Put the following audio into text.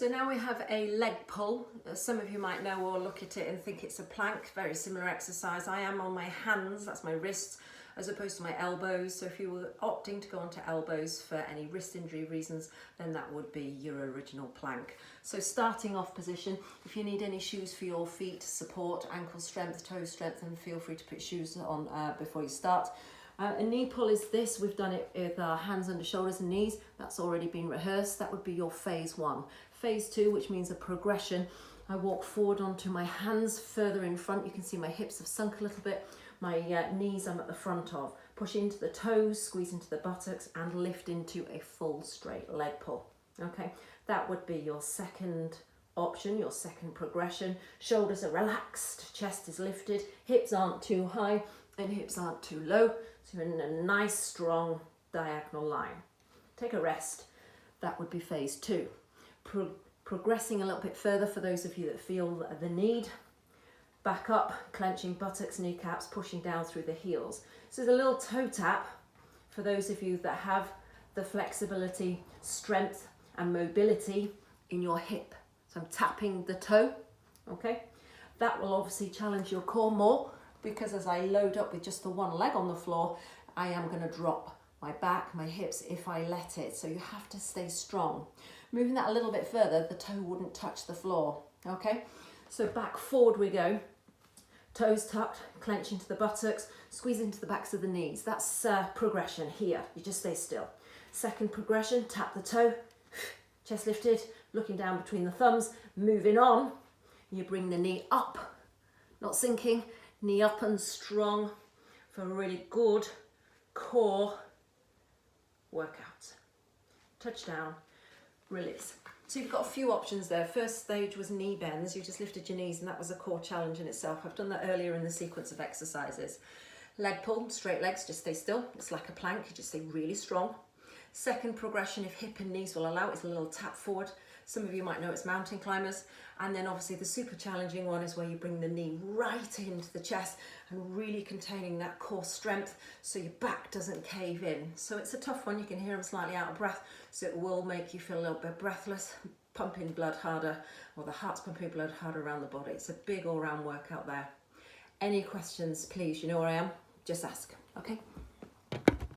So now we have a leg pull. Some of you might know or look at it and think it's a plank, very similar exercise. I am on my hands, that's my wrists, as opposed to my elbows. So if you were opting to go onto elbows for any wrist injury reasons, then that would be your original plank. So starting off position, if you need any shoes for your feet, support, ankle strength, toe strength, then feel free to put shoes on before you start. A knee pull is this. We've done it with our hands under shoulders and knees. That's already been rehearsed. That would be your phase one. Phase two, which means a progression. I walk forward onto my hands further in front. You can see my hips have sunk a little bit. My knees I'm at the front of. Push into the toes, squeeze into the buttocks and lift into a full straight leg pull. Okay, that would be your second option, your second progression. Shoulders are relaxed, chest is lifted, hips aren't too high and hips aren't too low. So you're in a nice strong diagonal line. Take a rest. That would be phase two. Progressing a little bit further for those of you that feel the need. Back up, clenching buttocks, kneecaps, pushing down through the heels. So there's a little toe tap for those of you that have the flexibility, strength and mobility in your hip. So I'm tapping the toe, okay? That will obviously challenge your core more because as I load up with just the one leg on the floor, I am going to drop my back, my hips if I let it. So you have to stay strong. Moving that a little bit further, the toe wouldn't touch the floor, okay? So back forward we go. Toes tucked, clench into the buttocks, squeeze into the backs of the knees. That's progression here. You just stay still. Second progression, tap the toe, chest lifted, looking down between the thumbs. Moving on, you bring the knee up, not sinking, knee up and strong for a really good core workout. Touch down, release. So you've got a few options there. First stage was knee bends. You just lifted your knees and that was a core challenge in itself. I've done that earlier in the sequence of exercises. Leg pull, straight legs, just stay still. It's like a plank, you just stay really strong. Second progression, if hip and knees will allow, is a little tap forward. Some of you might know it's mountain climbers. And then obviously the super challenging one is where you bring the knee right into the chest and really containing that core strength so your back doesn't cave in. So it's a tough one. You can hear I'm slightly out of breath. So it will make you feel a little bit breathless, pumping blood harder, or the heart's pumping blood harder around the body. It's a big all-round workout there. Any questions, please, you know where I am. Just ask, okay?